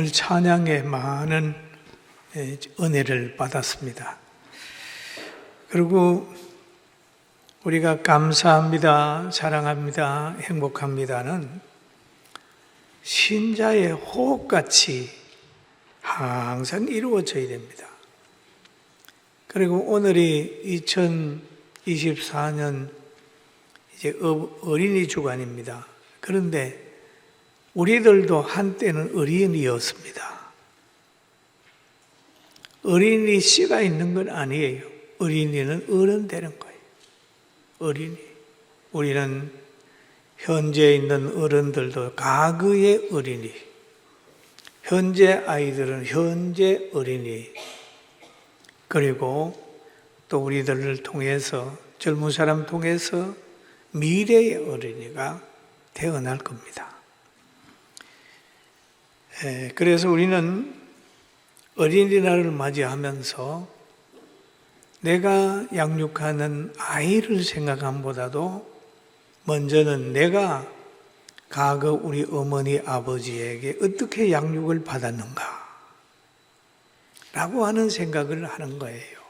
오늘 찬양에 많은 은혜를 받았습니다. 그리고 우리가 감사합니다, 사랑합니다, 행복합니다는 신자의 호흡같이 항상 이루어져야 됩니다. 그리고 오늘이 2024년 이제 어린이 주간입니다. 그런데 우리들도 한때는 어린이였습니다. 어린이 씨가 있는 건 아니에요. 어린이는 어른 되는 거예요. 어린이. 우리는 현재 있는 어른들도 과거의 어린이, 현재 아이들은 현재 어린이, 그리고 또 우리들을 통해서, 젊은 사람 통해서 미래의 어린이가 태어날 겁니다. 그래서 우리는 어린이날을 맞이하면서 내가 양육하는 아이를 생각함보다도 먼저는 내가 과거 우리 어머니 아버지에게 어떻게 양육을 받았는가 라고 하는 생각을 하는 거예요.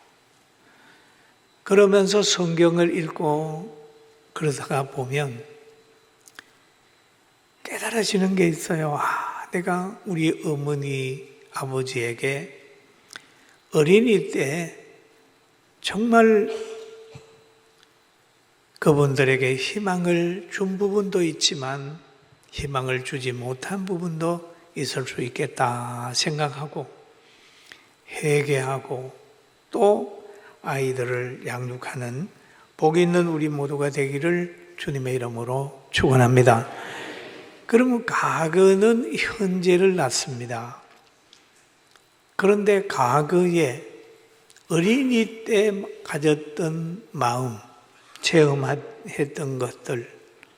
그러면서 성경을 읽고 그러다가 보면 깨달아지는 게 있어요. 내가 우리 어머니 아버지에게 어린이 때 정말 그분들에게 희망을 준 부분도 있지만 희망을 주지 못한 부분도 있을 수 있겠다 생각하고 회개하고 또 아이들을 양육하는 복 있는 우리 모두가 되기를 주님의 이름으로 축원합니다. 그러면 과거는 현재를 낳습니다. 그런데 과거에 어린이 때 가졌던 마음, 체험했던 것들,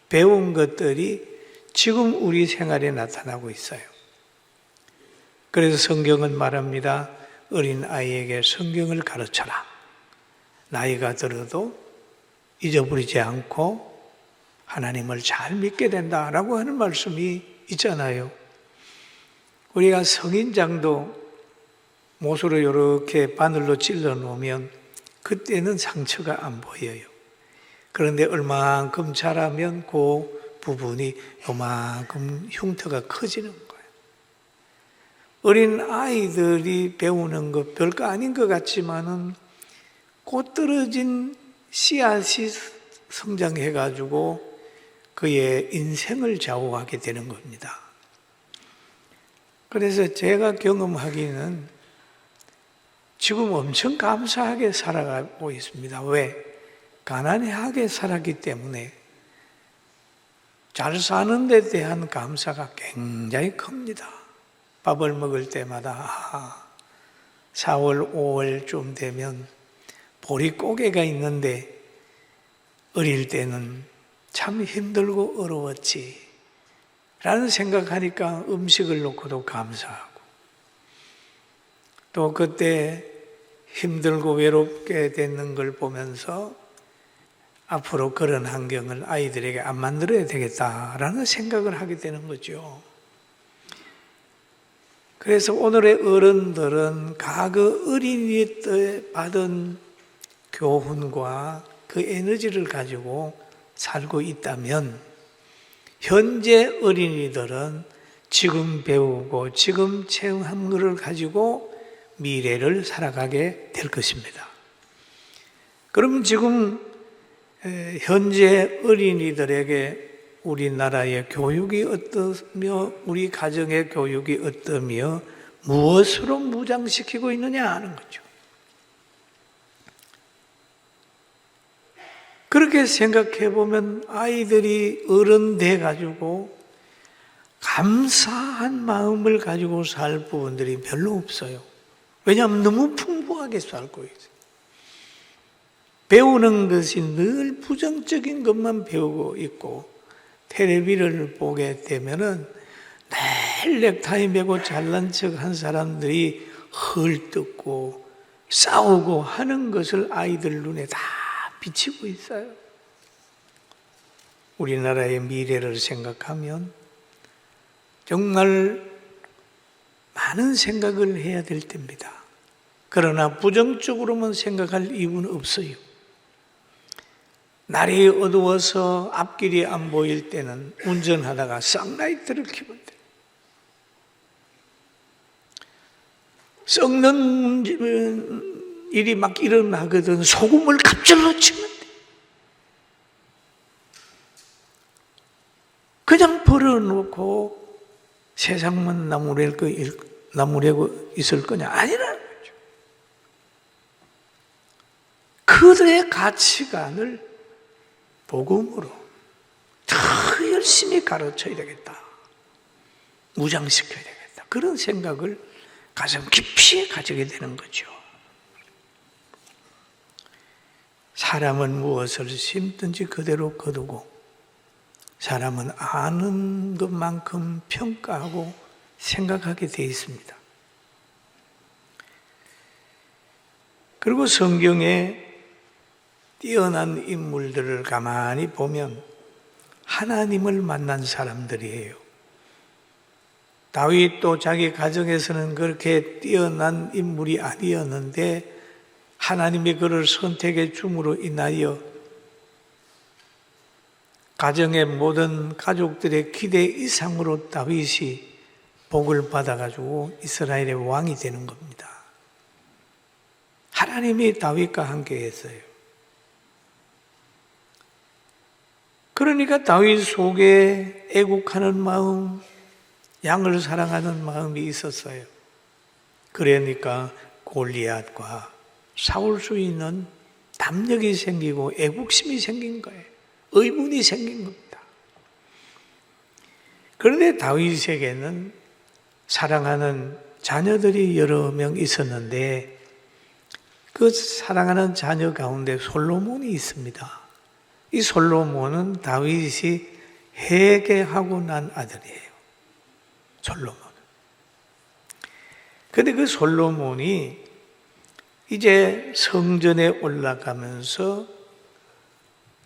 배운 것들이 지금 우리 생활에 나타나고 있어요. 그래서 성경은 말합니다. 어린 아이에게 성경을 가르쳐라. 나이가 들어도 잊어버리지 않고 하나님을 잘 믿게 된다라고 하는 말씀이 있잖아요. 우리가 성인장도 못으로 이렇게 바늘로 찔러 놓으면 그때는 상처가 안 보여요. 그런데 얼마만큼 자라면 그 부분이 요만큼 흉터가 커지는 거예요. 어린 아이들이 배우는 것 별거 아닌 것 같지만은 곧 떨어진 씨앗이 성장해가지고 그의 인생을 좌우하게 되는 겁니다. 그래서 제가 경험하기는 지금 엄청 감사하게 살아가고 있습니다. 왜? 가난하게 살았기 때문에 잘 사는 데 대한 감사가 굉장히 큽니다. 밥을 먹을 때마다 4월, 5월쯤 되면 보릿고개가 있는데 어릴 때는 참 힘들고 어려웠지 라는 생각하니까 음식을 놓고도 감사하고 또 그때 힘들고 외롭게 되는 걸 보면서 앞으로 그런 환경을 아이들에게 안 만들어야 되겠다라는 생각을 하게 되는 거죠. 그래서 오늘의 어른들은 과거 어린이 때 받은 교훈과 그 에너지를 가지고 살고 있다면 현재 어린이들은 지금 배우고 지금 체험한 것을 가지고 미래를 살아가게 될 것입니다. 그러면 지금 현재 어린이들에게 우리나라의 교육이 어떠며 우리 가정의 교육이 어떠며 무엇으로 무장시키고 있느냐 하는 거죠. 그렇게 생각해 보면 아이들이 어른 돼 가지고 감사한 마음을 가지고 살 부분들이 별로 없어요. 왜냐하면 너무 풍부하게 살고 있어요. 배우는 것이 늘 부정적인 것만 배우고 있고 텔레비를 보게 되면은 늘 넥타이 매고 잘난 척한 사람들이 헐뜯고 싸우고 하는 것을 아이들 눈에 다 비치고 있어요. 우리나라의 미래를 생각하면 정말 많은 생각을 해야 될 때입니다. 그러나 부정적으로만 생각할 이유는 없어요. 날이 어두워서 앞길이 안 보일 때는 운전하다가 쌍라이트를 켜면 돼요. 썩는 일이 막 일어나거든 소금을 갑절로 치면 돼. 그냥 버려놓고 세상만 나무래고 있을 거냐? 아니라는 거죠. 그들의 가치관을 복음으로 더 열심히 가르쳐야 되겠다. 무장시켜야 되겠다. 그런 생각을 가장 깊이 가지게 되는 거죠. 사람은 무엇을 심든지 그대로 거두고 사람은 아는 것만큼 평가하고 생각하게 되어 있습니다. 그리고 성경에 뛰어난 인물들을 가만히 보면 하나님을 만난 사람들이에요. 다윗도 자기 가정에서는 그렇게 뛰어난 인물이 아니었는데 하나님이 그를 선택해 줌으로 인하여 가정의 모든 가족들의 기대 이상으로 다윗이 복을 받아가지고 이스라엘의 왕이 되는 겁니다. 하나님이 다윗과 함께 했어요. 그러니까 다윗 속에 애국하는 마음, 양을 사랑하는 마음이 있었어요. 그러니까 골리앗과 싸울 수 있는 담력이 생기고 애국심이 생긴 거예요. 의문이 생긴 겁니다. 그런데 다윗에게는 사랑하는 자녀들이 여러 명 있었는데 그 사랑하는 자녀 가운데 솔로몬이 있습니다. 이 솔로몬은 다윗이 회개하고 난 아들이에요. 솔로몬은. 그런데 그 솔로몬이 이제 성전에 올라가면서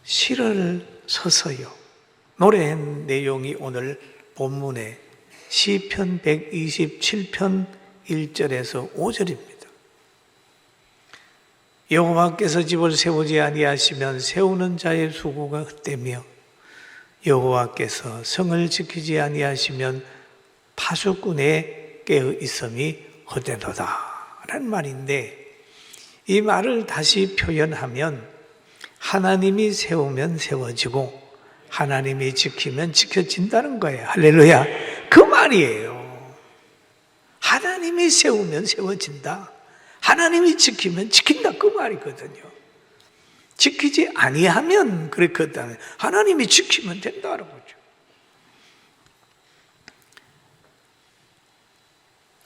시를 서서요. 노래한 내용이 오늘 본문에 시편 127편 1절에서 5절입니다. 여호와께서 집을 세우지 아니하시면 세우는 자의 수고가 헛되며 여호와께서 성을 지키지 아니하시면 파수꾼의 깨어 있음이 헛되도다 라는 말인데 이 말을 다시 표현하면 하나님이 세우면 세워지고 하나님이 지키면 지켜진다는 거예요. 할렐루야. 그 말이에요. 하나님이 세우면 세워진다. 하나님이 지키면 지킨다. 그 말이거든요. 지키지 아니하면 그렇거든요. 하나님이 지키면 된다는 거죠.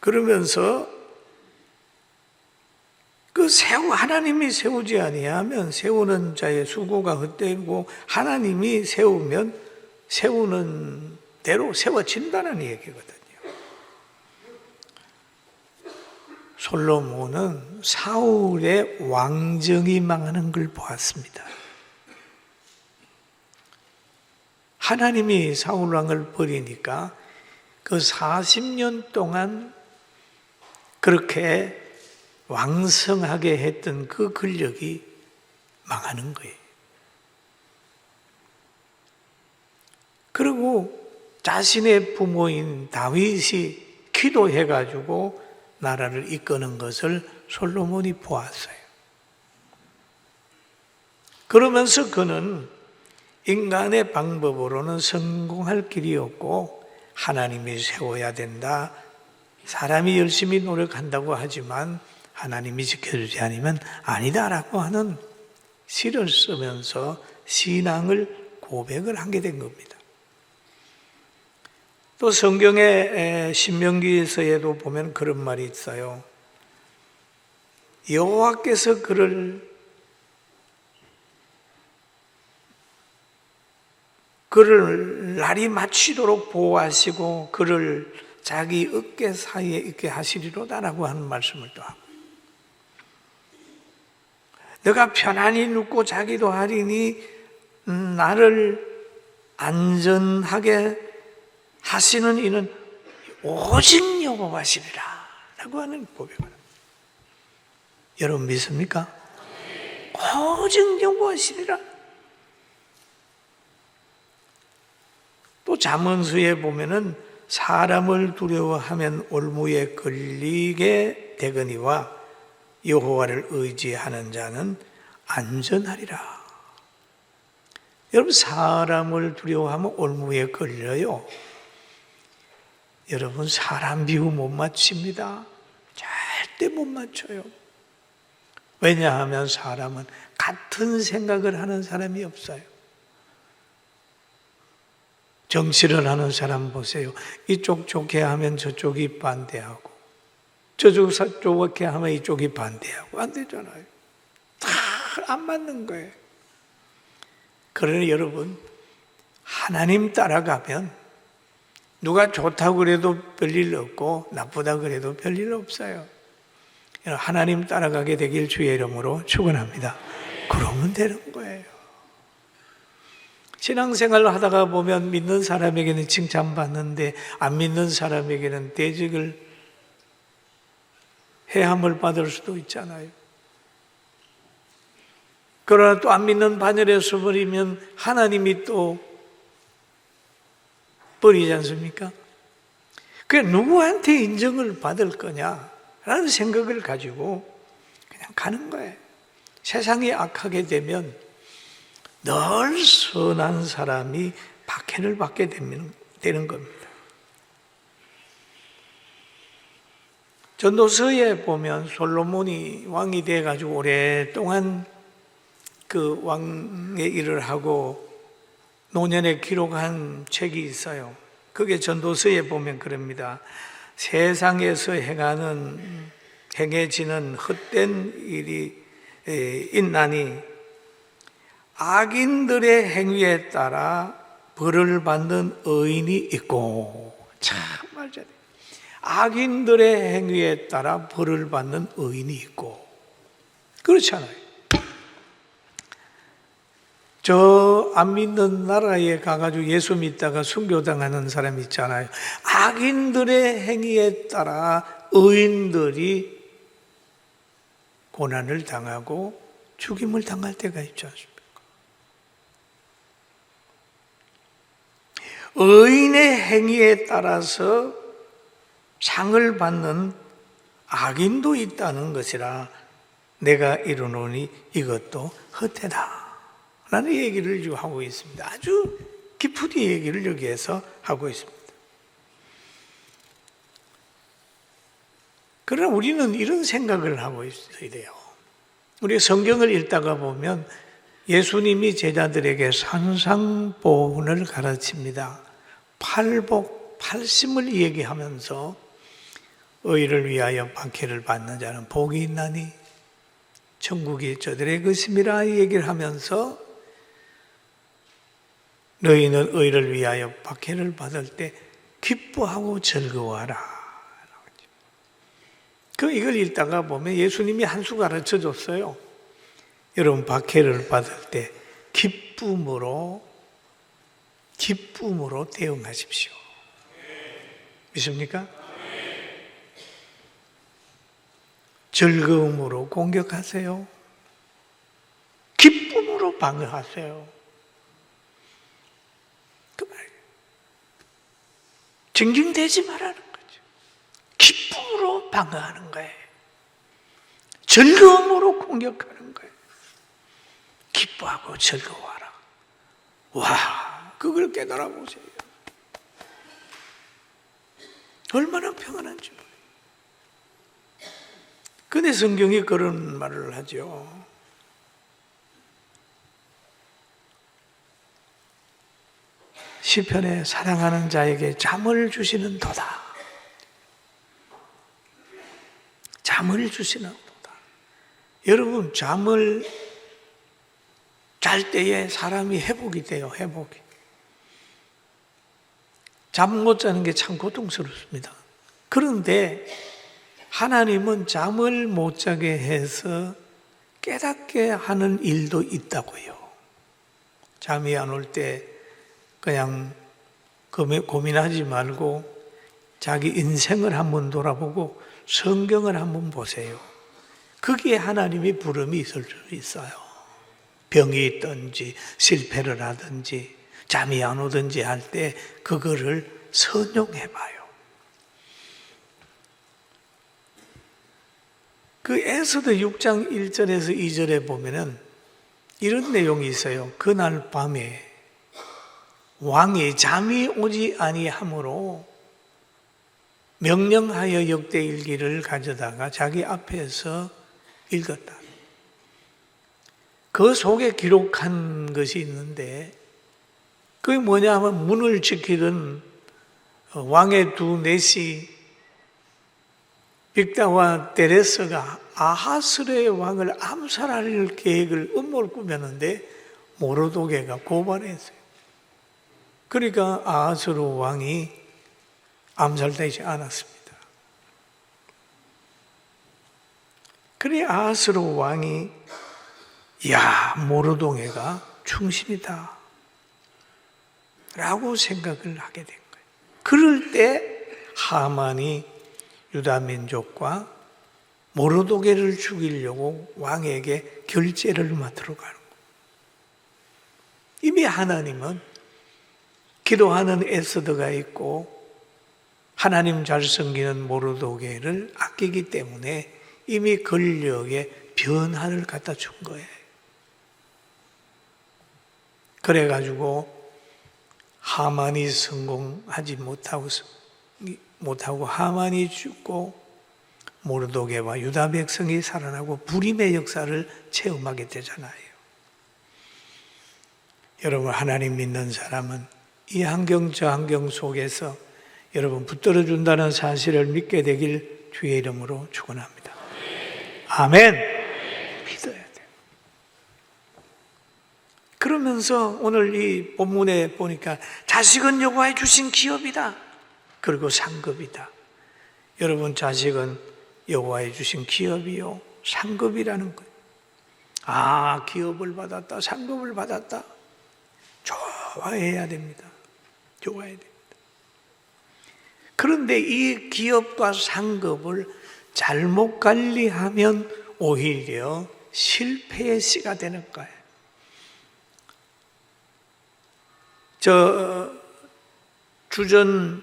그러면서 하나님이 세우지 아니하면 세우는 자의 수고가 헛되고 하나님이 세우면 세우는 대로 세워진다는 얘기거든요. 솔로몬은 사울의 왕정이 망하는 걸 보았습니다. 하나님이 사울 왕을 버리니까 그 40년 동안 그렇게 왕성하게 했던 그 권력이 망하는 거예요. 그리고 자신의 부모인 다윗이 기도해가지고 나라를 이끄는 것을 솔로몬이 보았어요. 그러면서 그는 인간의 방법으로는 성공할 길이 없고 하나님이 세워야 된다. 사람이 열심히 노력한다고 하지만 하나님이 지켜주지 않으면 아니다라고 하는 시를 쓰면서 신앙을 고백을 하게 된 겁니다. 또 성경의 신명기서에도 보면 그런 말이 있어요. 여호와께서 그를 날이 마치도록 보호하시고 그를 자기 어깨 사이에 있게 하시리로다라고 하는 말씀을 또 하고 너가 편안히 눕고 자기도 하리니 나를 안전하게 하시는 이는 오직 여호와시리라 라고 하는 고백을 합니다. 여러분 믿습니까? 오직 여호와시리라. 또 잠언수에 보면은 사람을 두려워하면 올무에 걸리게 되거니와 여호와를 의지하는 자는 안전하리라. 여러분 사람을 두려워하면 올무에 걸려요. 여러분 사람 비유 못 맞춥니다. 절대 못 맞춰요. 왜냐하면 사람은 같은 생각을 하는 사람이 없어요. 정치를 하는 사람 보세요. 이쪽 좋게 하면 저쪽이 반대하고 저쪽 좋게 하면 이쪽이 반대하고 안 되잖아요. 다 안 맞는 거예요. 그러나 여러분 하나님 따라가면 누가 좋다고 그래도 별일 없고 나쁘다 그래도 별일 없어요. 하나님 따라가게 되길 주의 이름으로 축원합니다. 그러면 되는 거예요. 신앙생활을 하다가 보면 믿는 사람에게는 칭찬받는데 안 믿는 사람에게는 대적을 해함을 받을 수도 있잖아요. 그러나 또 안 믿는 반열에 서버리면 하나님이 또 버리지 않습니까? 그게 누구한테 인정을 받을 거냐라는 생각을 가지고 그냥 가는 거예요. 세상이 악하게 되면 늘 선한 사람이 박해를 받게 되는 겁니다. 전도서에 보면 솔로몬이 왕이 돼가지고 오랫동안 그 왕의 일을 하고 노년에 기록한 책이 있어요. 그게 전도서에 보면 그럽니다. 세상에서 행해지는 헛된 일이 있나니 악인들의 행위에 따라 벌을 받는 의인이 있고, 참 말이야. 악인들의 행위에 따라 벌을 받는 의인이 있고, 그렇잖아요. 저 안 믿는 나라에 가가지고 예수 믿다가 순교당하는 사람 있잖아요. 악인들의 행위에 따라 의인들이 고난을 당하고 죽임을 당할 때가 있지 않습니까? 의인의 행위에 따라서 상을 받는 악인도 있다는 것이라 내가 이르노니 이것도 헛되다 라는 얘기를 지금 하고 있습니다. 아주 깊이 얘기를 여기에서 하고 있습니다. 그러나 우리는 이런 생각을 하고 있어야 돼요. 우리 성경을 읽다가 보면 예수님이 제자들에게 산상보훈을 가르칩니다. 팔복, 팔심을 얘기하면서 의를 위하여 박해를 받는 자는 복이 있나니 천국이 저들의 것임이라 얘기를 하면서 너희는 의를 위하여 박해를 받을 때 기뻐하고 즐거워하라. 이걸 읽다가 보면 예수님이 한 수 가르쳐 줬어요. 여러분 박해를 받을 때 기쁨으로 대응하십시오. 믿습니까? 즐거움으로 공격하세요. 기쁨으로 방어하세요. 그 말이에요. 징징대지 말라는 거죠. 기쁨으로 방어하는 거예요. 즐거움으로 공격하는 거예요. 기뻐하고 즐거워하라. 와, 그걸 깨달아 보세요. 얼마나 평안한지. 근데 성경이 그런 말을 하죠. 시편에 사랑하는 자에게 잠을 주시는 도다. 잠을 주시는 도다. 여러분, 잠을 잘 때에 사람이 회복이 돼요, 회복이. 잠 못 자는 게 참 고통스럽습니다. 그런데 하나님은 잠을 못 자게 해서 깨닫게 하는 일도 있다고요. 잠이 안 올 때 그냥 고민하지 말고 자기 인생을 한번 돌아보고 성경을 한번 보세요. 거기에 하나님이 부름이 있을 수 있어요. 병이 있든지 실패를 하든지 잠이 안 오든지 할 때 그거를 선용해 봐요. 그 에스더 6장 1절에서 2절에 보면은 이런 내용이 있어요. 그날 밤에 왕이 잠이 오지 아니하므로 명령하여 역대일기를 가져다가 자기 앞에서 읽었다. 그 속에 기록한 것이 있는데 그게 뭐냐 하면 문을 지키던 왕의 두 내시 빅다와 데레스가 아하스르의 왕을 암살할 계획을 음모를 꾸몄는데 모르도게가 고발했어요. 그러니까 아하스르 왕이 암살되지 않았습니다. 그래 아하스르 왕이 모르도게가 충신이다 라고 생각을 하게 된 거예요. 그럴 때 하만이 유다 민족과 모르도게를 죽이려고 왕에게 결제를 맡으러 가는 거예요. 이미 하나님은 기도하는 에스더가 있고 하나님 잘 섬기는 모르도게를 아끼기 때문에 이미 권력의 변화를 갖다 준 거예요. 그래가지고 하만이 성공하지 못하고 하만이 죽고 모르도게와 유다 백성이 살아나고 불임의 역사를 체험하게 되잖아요. 여러분 하나님 믿는 사람은 이 환경 저 환경 속에서 여러분 붙들어 준다는 사실을 믿게 되길 주의 이름으로 축원합니다. 아멘. 믿어야 돼요. 그러면서 오늘 이 본문에 보니까 자식은 여호와의 주신 기업이다. 그리고 상급이다. 여러분 자식은 여호와의 주신 기업이요 상급이라는 거예요. 아, 기업을 받았다, 상급을 받았다. 좋아해야 됩니다. 좋아해야 됩니다. 그런데 이 기업과 상급을 잘못 관리하면 오히려 실패의 씨가 되는 거예요. 주전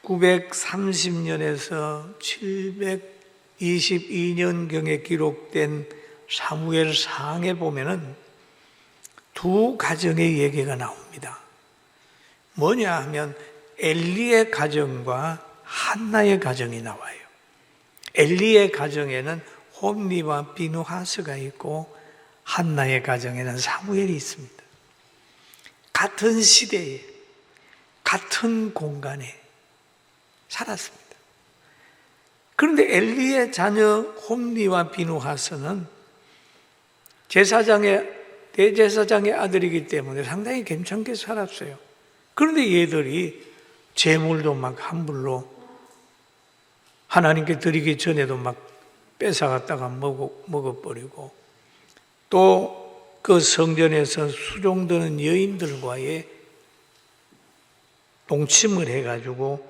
930년에서 722년경에 기록된 사무엘상에 보면은 두 가정의 얘기가 나옵니다. 뭐냐 하면 엘리의 가정과 한나의 가정이 나와요. 엘리의 가정에는 홈리와 비누하스가 있고 한나의 가정에는 사무엘이 있습니다. 같은 시대에 같은 공간에 살았습니다. 그런데 엘리의 자녀 홈리와 비누하스는 대제사장의 아들이기 때문에 상당히 괜찮게 살았어요. 그런데 얘들이 재물도 막 함부로 하나님께 드리기 전에도 막 뺏어갔다가 먹어버리고 또 그 성전에서 수종드는 여인들과의 동침을 해가지고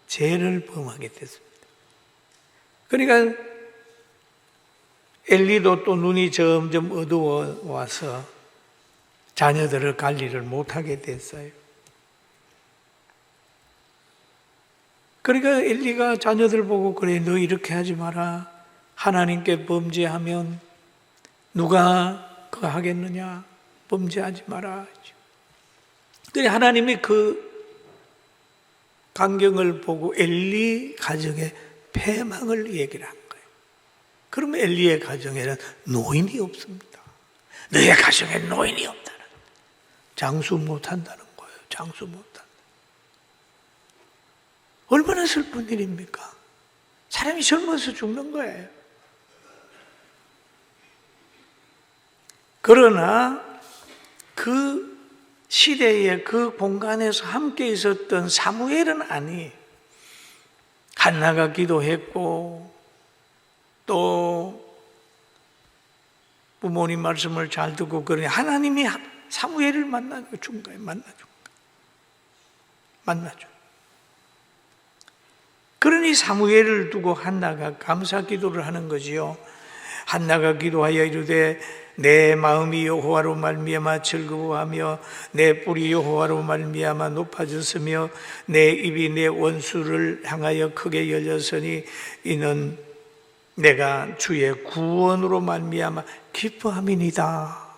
죄를 범하게 됐습니다. 그러니까 엘리도 또 눈이 점점 어두워 와서 자녀들을 관리를 못하게 됐어요. 그러니까 엘리가 자녀들 보고 그래, 너 이렇게 하지 마라. 하나님께 범죄하면 누가 그거 하겠느냐? 범죄하지 마라. 그래 하나님이 그 광경을 보고 엘리 가정의 패망을 얘기를 한 거예요. 그러면 엘리의 가정에는 노인이 없습니다. 너의 가정에 노인이 없다는, 장수 못한다는 거예요. 장수 못한다. 얼마나 슬픈 일입니까? 사람이 젊어서 죽는 거예요. 그러나 그 시대에 그 공간에서 함께 있었던 사무엘은 아니, 한나가 기도했고 또 부모님 말씀을 잘 듣고 그러니 하나님이 사무엘을 만나준 거예요. 만나줘. 하나님이 사무엘을 두고 한나가 감사 기도를 하는 거지요. 한나가 기도하여 이르되 내 마음이 여호와로 말미암아 즐거워하며 내 뿔이 여호와로 말미암아 높아졌으며 내 입이 내 원수를 향하여 크게 열렸으니 이는 내가 주의 구원으로 말미암아 기뻐함이니이다.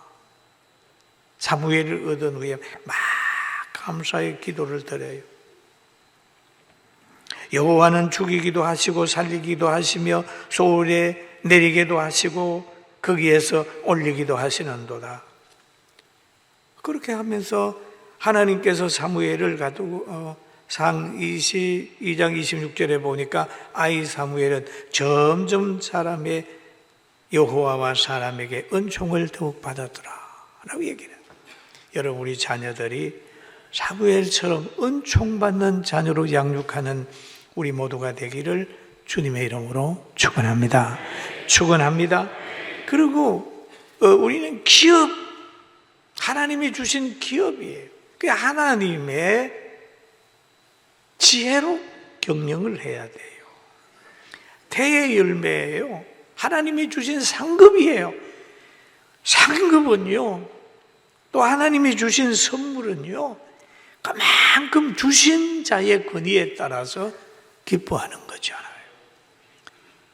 사무엘을 얻은 후에 막 감사의 기도를 드려요. 여호와는 죽이기도 하시고 살리기도 하시며 소울에 내리기도 하시고 거기에서 올리기도 하시는도다. 그렇게 하면서 하나님께서 사무엘을 가두고 상 22장 26절에 보니까 아이 사무엘은 점점 사람의 여호와와 사람에게 은총을 더욱 받았더라 라고 얘기해요. 여러분, 우리 자녀들이 사무엘처럼 은총받는 자녀로 양육하는 우리 모두가 되기를 주님의 이름으로 축원합니다. 축원합니다. 그리고 우리는 기업, 하나님이 주신 기업이에요. 그 하나님의 지혜로 경영을 해야 돼요. 태의 열매예요. 하나님이 주신 상급이에요. 상급은요, 또 하나님이 주신 선물은요, 그만큼 주신 자의 권위에 따라서 기뻐하는 거잖아요.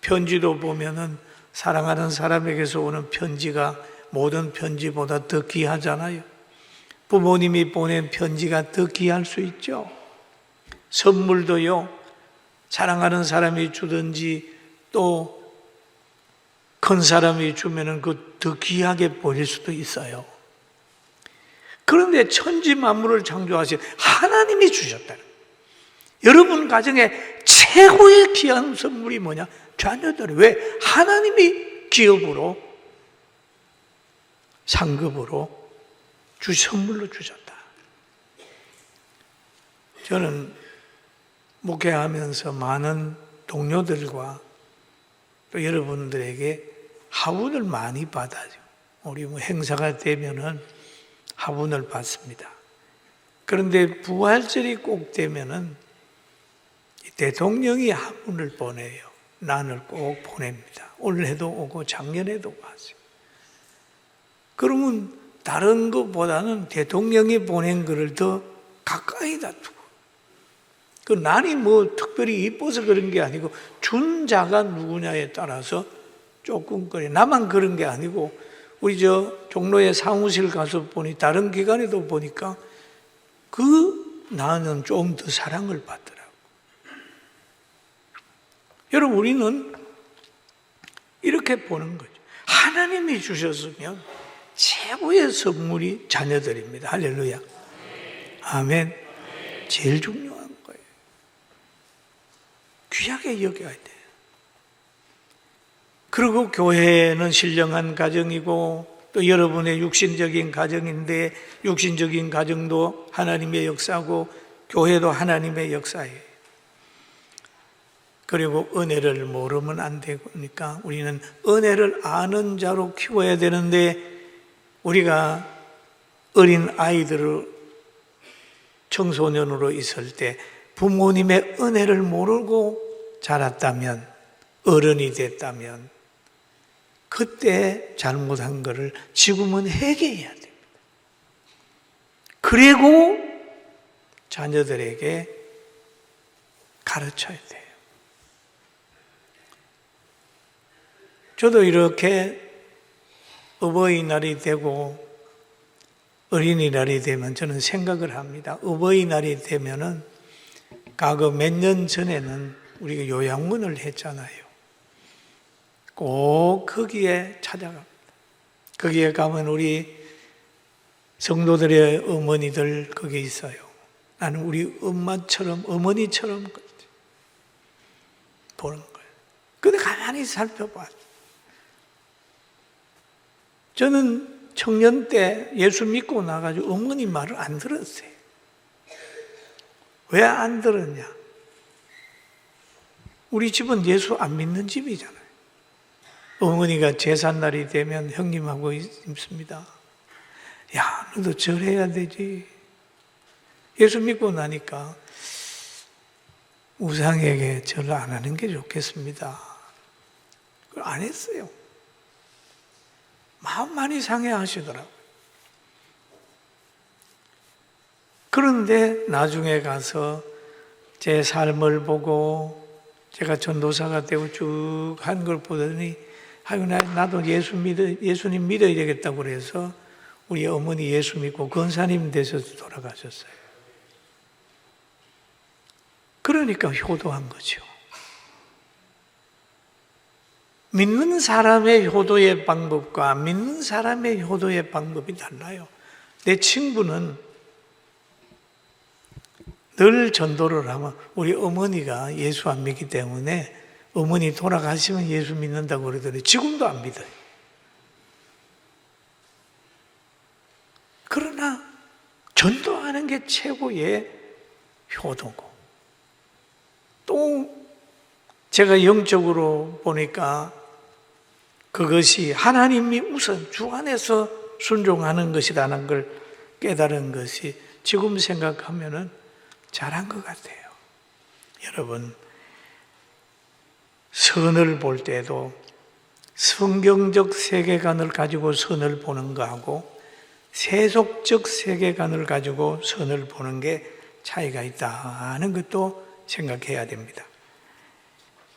편지도 보면은 사랑하는 사람에게서 오는 편지가 모든 편지보다 더 귀하잖아요. 부모님이 보낸 편지가 더 귀할 수 있죠. 선물도요, 사랑하는 사람이 주든지 또 큰 사람이 주면은 그 더 귀하게 보일 수도 있어요. 그런데 천지 만물을 창조하신 하나님이 주셨다는 거예요. 여러분 가정에 최고의 귀한 선물이 뭐냐? 자녀들. 왜? 하나님이 기업으로, 상급으로 선물로 주셨다. 저는 목회하면서 많은 동료들과 또 여러분들에게 하운을 많이 받아요. 우리 행사가 되면은 하운을 받습니다. 그런데 부활절이 꼭 되면은 대통령이 하운을 보내요. 난을 꼭 보냅니다. 올해도 오고 작년에도 왔어요. 그러면 다른 것보다는 대통령이 보낸 것을 더 가까이다 두고, 그 난이 뭐 특별히 이뻐서 그런 게 아니고 준 자가 누구냐에 따라서 조금 그래. 나만 그런 게 아니고 우리 종로에 사무실 가서 보니 다른 기관에도 보니까 그 나는 좀 더 사랑을 받더라고. 여러분, 우리는 이렇게 보는 거죠. 하나님이 주셨으면 최고의 선물이 자녀들입니다. 할렐루야. 아멘. 제일 중요한 거예요. 귀하게 여겨야 돼요. 그리고 교회는 신령한 가정이고 또 여러분의 육신적인 가정인데 육신적인 가정도 하나님의 역사고 교회도 하나님의 역사예요. 그리고 은혜를 모르면 안 되니까 우리는 은혜를 아는 자로 키워야 되는데, 우리가 어린 아이들을 청소년으로 있을 때 부모님의 은혜를 모르고 자랐다면, 어른이 됐다면 그때 잘못한 것을 지금은 회개해야 됩니다. 그리고 자녀들에게 가르쳐야 돼요. 저도 이렇게 어버이날이 되고 어린이날이 되면 저는 생각을 합니다. 어버이날이 되면은 과거 몇 년 전에는 우리가 요양원을 했잖아요. 꼭 거기에 찾아갑니다. 거기에 가면 우리 성도들의 어머니들 거기 있어요. 나는 우리 엄마처럼, 어머니처럼 보는 거예요. 근데 가만히 살펴봐. 저는 청년 때 예수 믿고 나가지고 어머니 말을 안 들었어요. 왜 안 들었냐? 우리 집은 예수 안 믿는 집이잖아요. 어머니가 제삿날이 되면 형님하고 있습니다. 야, 너도 절해야 되지. 예수 믿고 나니까 우상에게 절을 안 하는 게 좋겠습니다. 그걸 안 했어요. 마음 많이 상해하시더라고요. 그런데 나중에 가서 제 삶을 보고 제가 전도사가 되고 쭉 한 걸 보더니 나도 예수님 믿어야 되겠다고 그래서 우리 어머니 예수 믿고 권사님 되셔서 돌아가셨어요. 그러니까 효도한 거죠. 믿는 사람의 효도의 방법과 안 믿는 사람의 효도의 방법이 달라요. 내 친구는 늘 전도를 하면 우리 어머니가 예수 안 믿기 때문에 어머니 돌아가시면 예수 믿는다고 그러더니 지금도 안 믿어요. 그러나 전도하는 게 최고의 효도고, 또 제가 영적으로 보니까 그것이 하나님이 우선 주 안에서 순종하는 것이라는 걸 깨달은 것이 지금 생각하면은 잘한 것 같아요. 여러분, 선을 볼 때도 성경적 세계관을 가지고 선을 보는 거하고 세속적 세계관을 가지고 선을 보는 게 차이가 있다는 것도 생각해야 됩니다.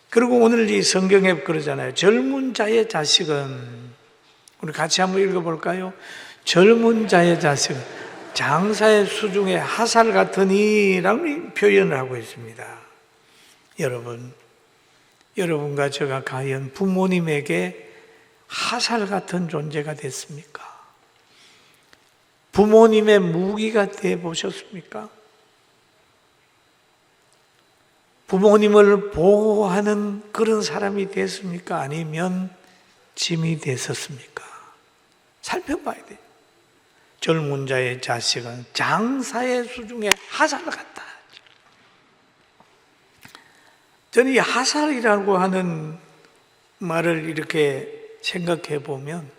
그리고 오늘 이 성경에 그러잖아요. 젊은 자의 자식은, 우리 같이 한번 읽어볼까요? 젊은 자의 자식은 장사의 수중에 하살 같으니라는 표현을 하고 있습니다. 여러분과 제가 과연 부모님에게 하살 같은 존재가 됐습니까? 부모님의 무기가 돼 보셨습니까? 부모님을 보호하는 그런 사람이 됐습니까? 아니면 짐이 됐었습니까? 살펴봐야 돼요. 젊은 자의 자식은 장사의 수중에 하살 같다. 저는 이 하살이라고 하는 말을 이렇게 생각해 보면,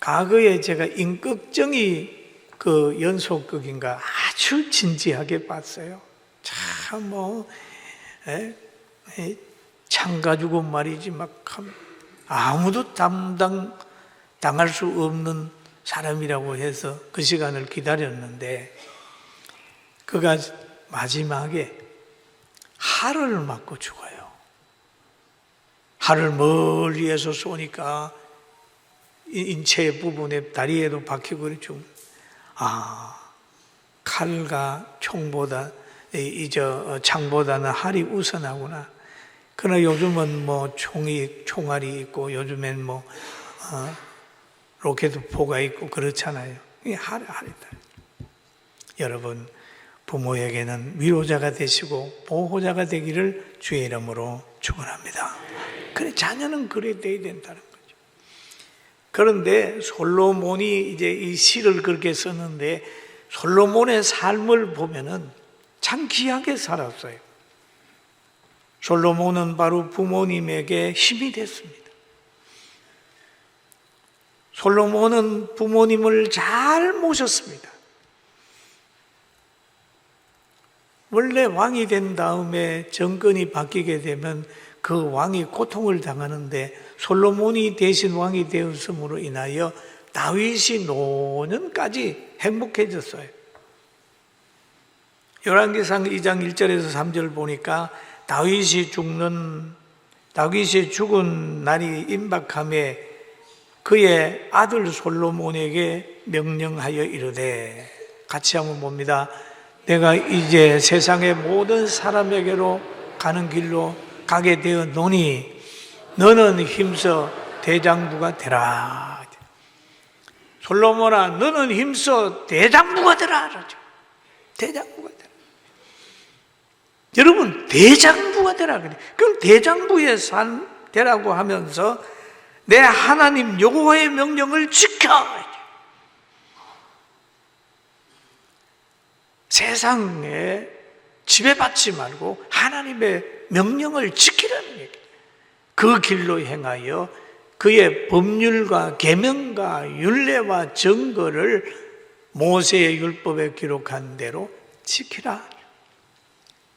과거에 제가 임꺽정이 그 연속극인가 아주 진지하게 봤어요. 참 창 가지고 말이지 막 아무도 당할 수 없는 사람이라고 해서 그 시간을 기다렸는데, 그가 마지막에 활을 맞고 죽어요. 활을 멀리에서 쏘니까 인체 부분에 다리에도 박히고 그랬죠. 칼과 창보다는 활이 우선하구나. 그러나 요즘은 총알이 있고 요즘엔 로켓포가 있고 그렇잖아요. 이게 활이다. 여러분, 부모에게는 위로자가 되시고 보호자가 되기를 주의 이름으로 축원합니다. 그래, 자녀는 그래 돼야 된다는 거죠. 그런데 솔로몬이 이제 이 시를 그렇게 썼는데, 솔로몬의 삶을 보면은 참 귀하게 살았어요. 솔로몬은 바로 부모님에게 힘이 됐습니다. 솔로몬은 부모님을 잘 모셨습니다. 원래 왕이 된 다음에 정권이 바뀌게 되면 그 왕이 고통을 당하는데, 솔로몬이 대신 왕이 되었음으로 인하여 다윗이 노년까지 행복해졌어요. 열왕기상 2장 1절에서 3절 보니까 다윗이 죽은 날이 임박함에 그의 아들 솔로몬에게 명령하여 이르되, 같이 한번 봅니다. 내가 이제 세상의 모든 사람에게로 가는 길로 가게 되었노니 너는 힘써 대장부가 되라. 솔로몬아, 너는 힘써 대장부가 되라. 대장부가 되라. 여러분, 대장부가 되라 그래. 그럼 대장부의 산 되라고 하면서 내 하나님 여호와의 명령을 지켜. 세상에 지배받지 말고 하나님의 명령을 지키라는 얘기예요. 그 길로 행하여 그의 법률과 계명과 율례와 증거를 모세의 율법에 기록한 대로 지키라.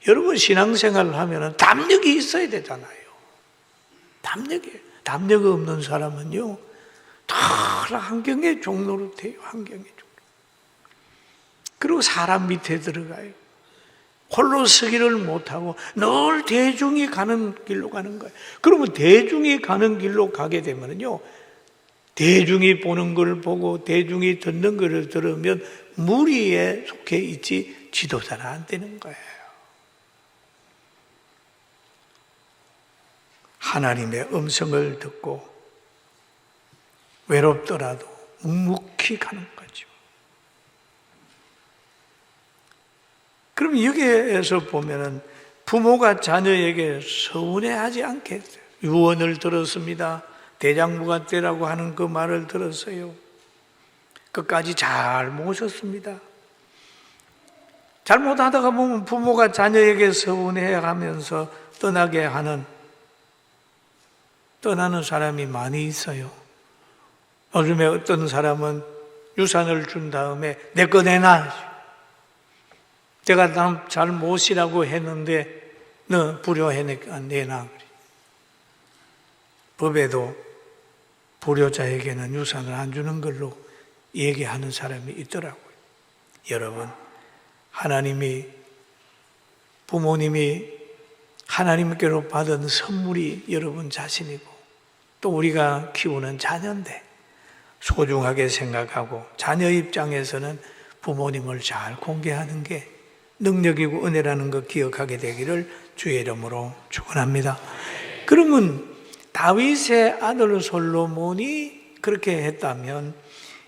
여러분 신앙생활을 하면 담력이 있어야 되잖아요. 담력 없는 사람은요 다 환경의 종로로 돼요. 환경의 종로. 그리고 사람 밑에 들어가요. 홀로 서기를 못하고 늘 대중이 가는 길로 가는 거예요. 그러면 대중이 가는 길로 가게 되면요 대중이 보는 걸 보고 대중이 듣는 것을 들으면 무리에 속해 있지 지도자는 안 되는 거예요. 하나님의 음성을 듣고 외롭더라도 묵묵히 가는 거죠. 그럼 여기에서 보면은 부모가 자녀에게 서운해하지 않겠어요. 유언을 들었습니다. 대장부가 때라고 하는 그 말을 들었어요. 끝까지 잘 모셨습니다. 잘못하다가 보면 부모가 자녀에게 서운해하면서 떠나는 사람이 많이 있어요. 요즘에 어떤 사람은 유산을 준 다음에 내 거 내놔. 내가 잘 모시라고 했는데 너 불효하니까 내놔. 법에도 불효자에게는 유산을 안 주는 걸로 얘기하는 사람이 있더라고요. 여러분, 부모님이 하나님께로 받은 선물이 여러분 자신이고 또 우리가 키우는 자녀인데 소중하게 생각하고 자녀 입장에서는 부모님을 잘 공개하는 게 능력이고 은혜라는 거 기억하게 되기를 주의 이름으로 축원합니다. 그러면 다윗의 아들 솔로몬이 그렇게 했다면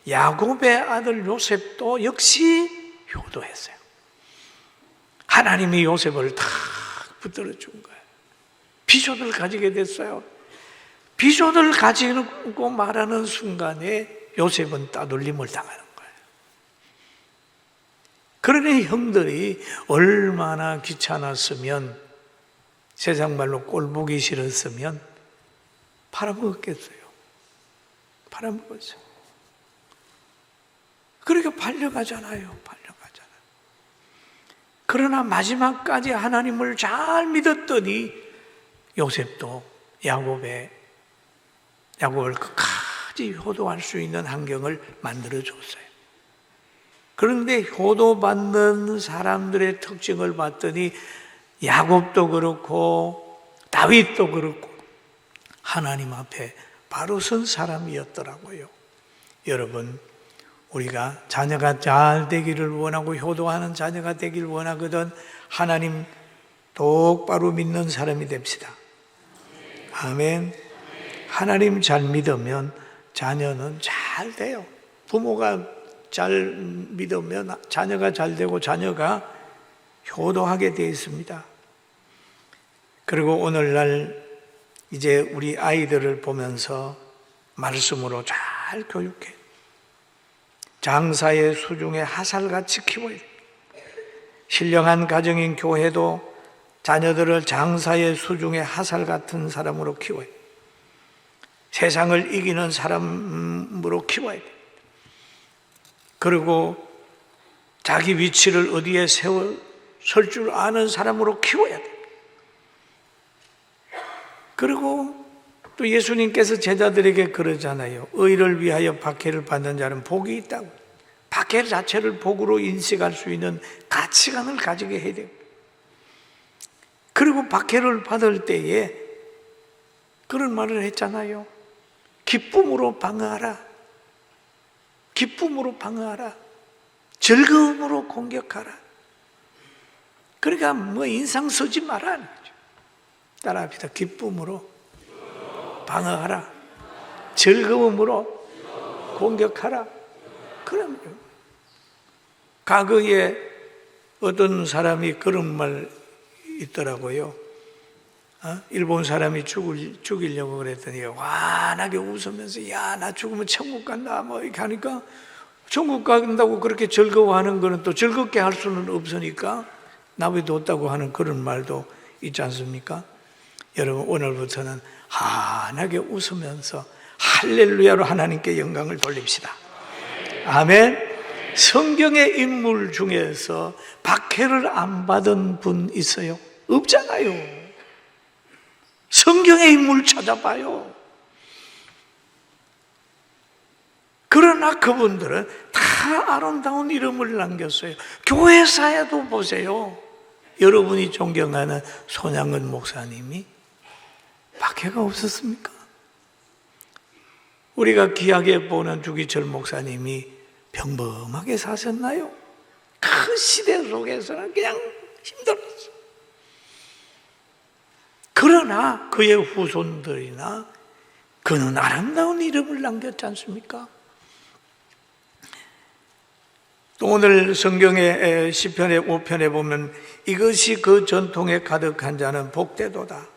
야곱의 아들 요셉도 역시 효도했어요. 하나님이 요셉을 탁 붙들어 준 거예요. 비전을 가지게 됐어요. 비전을 가지고 말하는 순간에 요셉은 따돌림을 당하는 거예요. 그러니 형들이 얼마나 귀찮았으면, 세상 말로 꼴보기 싫었으면 팔아먹었겠어요. 팔아먹었어요. 그러니까 팔려가잖아요. 그러나 마지막까지 하나님을 잘 믿었더니 요셉도 야곱을 끝까지 효도할 수 있는 환경을 만들어줬어요. 그런데 효도받는 사람들의 특징을 봤더니 야곱도 그렇고 다윗도 그렇고 하나님 앞에 바로 선 사람이었더라고요. 여러분, 우리가 자녀가 잘 되기를 원하고 효도하는 자녀가 되기를 원하거든 하나님 똑바로 믿는 사람이 됩시다. 아멘. 하나님 잘 믿으면 자녀는 잘 돼요. 부모가 잘 믿으면 자녀가 잘 되고 자녀가 효도하게 되어 있습니다. 그리고 오늘날 이제 우리 아이들을 보면서 말씀으로 잘 교육해. 장사의 수중에 하살같이 키워야 됩니다. 신령한 가정인 교회도 자녀들을 장사의 수중에 하살 같은 사람으로 키워야 됩니다. 세상을 이기는 사람으로 키워야 됩니다. 그리고 자기 위치를 어디에 설 줄 아는 사람으로 키워야 됩니다. 그리고 또 예수님께서 제자들에게 그러잖아요. 의를 위하여 박해를 받는 자는 복이 있다고. 박해 자체를 복으로 인식할 수 있는 가치관을 가지게 해야 돼요. 그리고 박해를 받을 때에 그런 말을 했잖아요. 기쁨으로 방어하라. 기쁨으로 방어하라. 즐거움으로 공격하라. 그러니까 인상 쓰지 마라. 따라합시다. 기쁨으로 방어하라. 즐거움으로 공격하라. 그럼요. 과거에 어떤 사람이 그런 말 있더라고요. 일본 사람이 죽이려고 그랬더니 환하게 웃으면서 야, 나 죽으면 천국 간다 이렇게 하니까 천국 간다고 그렇게 즐거워하는 거는 또 즐겁게 할 수는 없으니까 나비뒀다고 하는 그런 말도 있지 않습니까? 여러분, 오늘부터는 환하게 웃으면서 할렐루야로 하나님께 영광을 돌립시다. 아멘. 성경의 인물 중에서 박해를 안 받은 분 있어요? 없잖아요. 성경의 인물 찾아봐요. 그러나 그분들은 다 아름다운 이름을 남겼어요. 교회사에도 보세요. 여러분이 존경하는 손양근 목사님이 박해가 없었습니까? 우리가 귀하게 보는 주기철 목사님이 평범하게 사셨나요? 그 시대 속에서는 그냥 힘들었어요. 그러나 그의 후손들이나 그는 아름다운 이름을 남겼지 않습니까? 또 오늘 성경의 시편의 5편에 보면 이것이 그 전통에 가득한 자는 복되도다.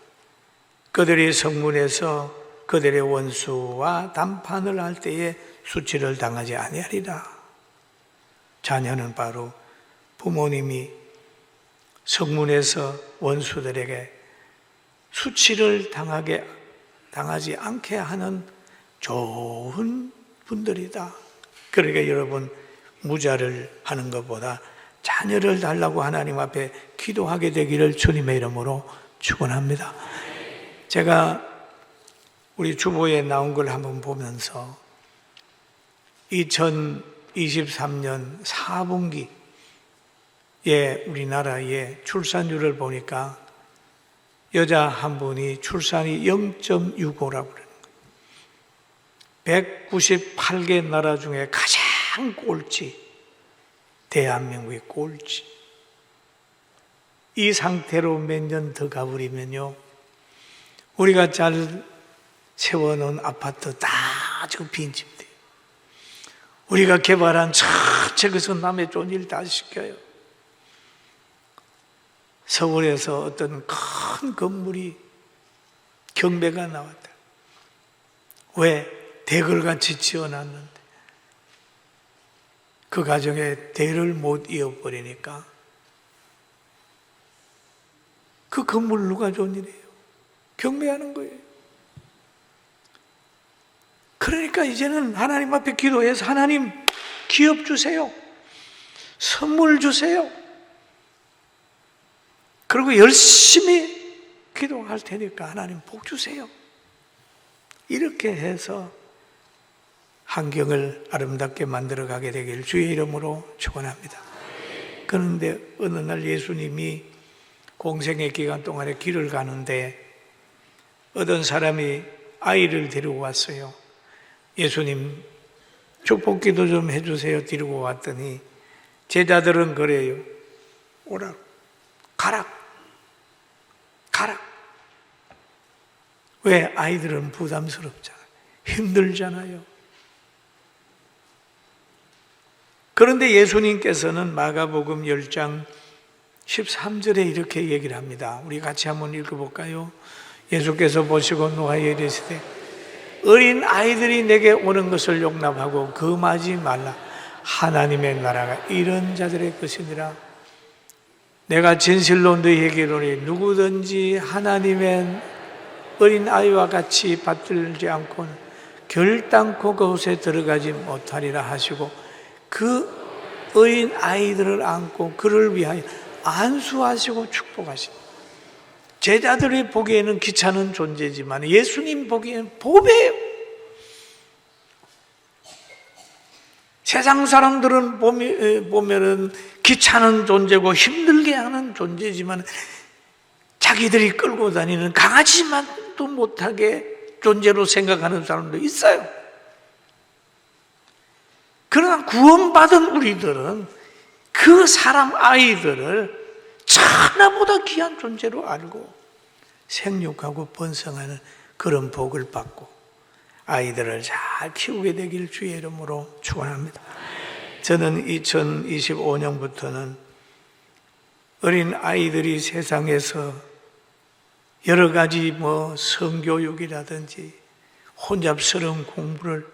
그들이 성문에서 그들의 원수와 담판을 할 때에 수치를 당하지 아니하리라. 자녀는 바로 부모님이 성문에서 원수들에게 수치를 당하지 않게 하는 좋은 분들이다. 그러니까 여러분, 무자를 하는 것보다 자녀를 달라고 하나님 앞에 기도하게 되기를 주님의 이름으로 축원합니다. 제가 우리 주보에 나온 걸 한번 보면서 2023년 4분기에 우리나라의 출산율을 보니까 여자 한 분이 출산이 0.65라고 그러는 거예요. 198개 나라 중에 가장 꼴찌, 대한민국의 꼴찌. 이 상태로 몇 년 더 가버리면요, 우리가 잘 세워놓은 아파트 다 지금 빈집돼요. 우리가 개발한 전체 그래서 남의 좋은 일 다 시켜요. 서울에서 어떤 큰 건물이 경매가 나왔다. 왜? 대걸같이 지어놨는데 그 가정에 대를 못 이어버리니까 그 건물 누가 좋은 일이에요? 경매하는 거예요. 그러니까 이제는 하나님 앞에 기도해서 하나님 기업 주세요. 선물 주세요. 그리고 열심히 기도할 테니까 하나님 복 주세요. 이렇게 해서 환경을 아름답게 만들어가게 되길 주의 이름으로 축원합니다. 그런데 어느 날 예수님이 공생의 기간 동안에 길을 가는데 어떤 사람이 아이를 데리고 왔어요. 예수님 축복기도 좀 해주세요. 데리고 왔더니 제자들은 그래요. 오라, 가라, 가라. 왜? 아이들은 부담스럽잖아요. 힘들잖아요. 그런데 예수님께서는 마가복음 10장 13절에 이렇게 얘기를 합니다. 우리 같이 한번 읽어볼까요? 예수께서 보시고 노하여 이르시되 어린 아이들이 내게 오는 것을 용납하고 금하지 말라. 하나님의 나라가 이런 자들의 것이니라. 내가 진실로 너희에게 이르노니 누구든지 하나님의 어린 아이와 같이 받들지 않고는 결단코 그곳에 들어가지 못하리라 하시고 그 어린 아이들을 안고 그를 위하여 안수하시고 축복하십니다. 제자들이 보기에는 귀찮은 존재지만 예수님 보기에는 보배예요. 세상 사람들은 보면은 귀찮은 존재고 힘들게 하는 존재지만 자기들이 끌고 다니는 강아지만도 못하게 존재로 생각하는 사람도 있어요. 그러나 구원받은 우리들은 그 사람 아이들을 천하보다 귀한 존재로 알고 생육하고 번성하는 그런 복을 받고 아이들을 잘 키우게 되길 주의 이름으로 축원합니다. 저는 2025년부터는 어린 아이들이 세상에서 여러 가지 성교육이라든지 혼잡스러운 공부를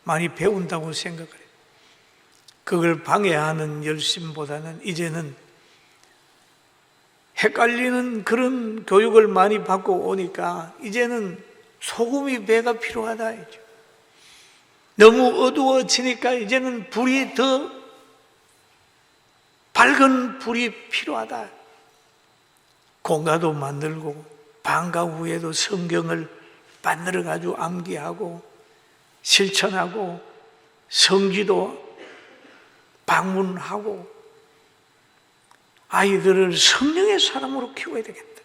많이 배운다고 생각을 해요. 그걸 방해하는 열심보다는 이제는 헷갈리는 그런 교육을 많이 받고 오니까 이제는 소금이 배가 필요하다. 너무 어두워지니까 이제는 불이 더 밝은 불이 필요하다. 공가도 만들고 방과 후에도 성경을 만들어 가지고 암기하고 실천하고 성지도 방문하고 아이들을 성령의 사람으로 키워야 되겠다.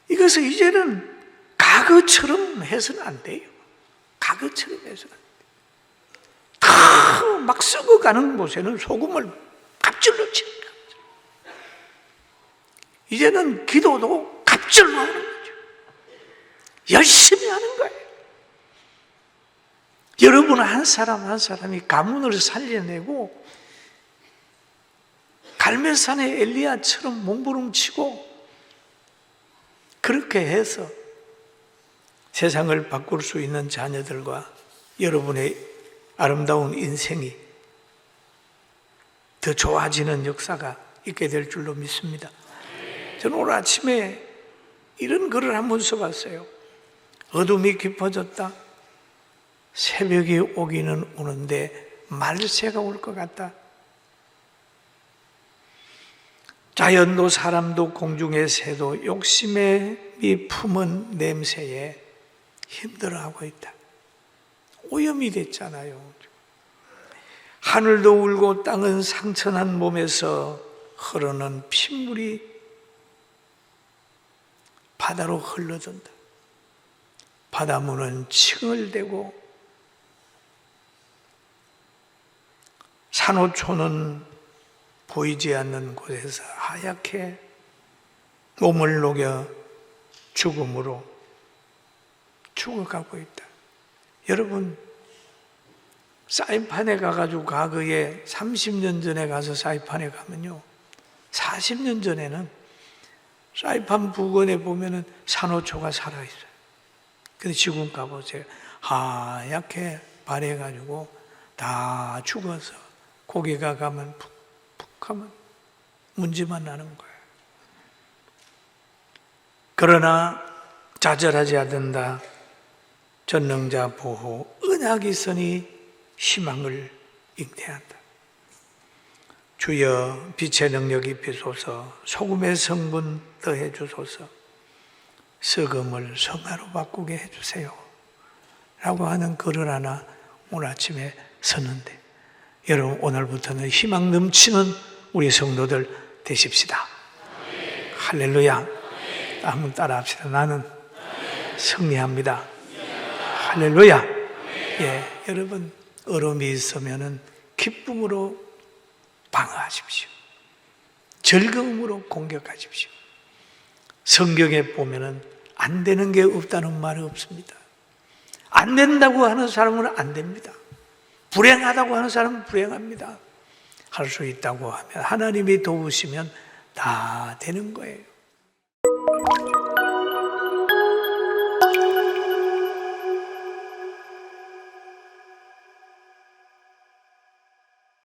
이것을 이제는 과거처럼 해서는 안 돼요. 과거처럼 해서는 안 돼요. 다 막 썩어가는 곳에는 소금을 갑절로 치는 거죠. 이제는 기도도 갑절로 하는 거죠. 열심히 하는 거예요. 여러분 한 사람 한 사람이 가문을 살려내고 갈멜산의 엘리야처럼 몸부림치고 그렇게 해서 세상을 바꿀 수 있는 자녀들과 여러분의 아름다운 인생이 더 좋아지는 역사가 있게 될 줄로 믿습니다. 저는 오늘 아침에 이런 글을 한번 써봤어요. 어둠이 깊어졌다. 새벽이 오기는 오는데 말세가 올 것 같다. 자연도 사람도 공중의 새도 욕심의 이 품은 냄새에 힘들어하고 있다. 오염이 됐잖아요. 하늘도 울고 땅은 상처난 몸에서 흐르는 핏물이 바다로 흘러든다. 바닷물은 칭얼대고 산호초는 보이지 않는 곳에서 하얗게 몸을 녹여 죽음으로 죽어가고 있다. 여러분, 사이판에 가가지고 과거에 30년 전에 가서 사이판에 가면요, 40년 전에는 사이판 부근에 보면은 산호초가 살아있어요. 근데 지금 가보세요. 하얗게 발해가지고 다 죽어서 고기가 가면 푹푹 하면 문제만 나는 거예요. 그러나 좌절하지 않는다. 전능자 보호 언약이 있으니 희망을 잉태한다. 주여 빛의 능력이 비소서 소금의 성분 더해 주소서 썩음을 성화로 바꾸게 해주세요 라고 하는 글을 하나 오늘 아침에 썼는데 여러분 오늘부터는 희망 넘치는 우리 성도들 되십시다. 할렐루야. 한번 따라 합시다. 나는 승리합니다. 할렐루야. 예, 여러분 어려움이 있으면은 기쁨으로 방어하십시오. 즐거움으로 공격하십시오. 성경에 보면은 안 되는 게 없다는 말이 없습니다. 안 된다고 하는 사람은 안 됩니다. 불행하다고 하는 사람은 불행합니다. 할 수 있다고 하면 하나님이 도우시면 다 되는 거예요.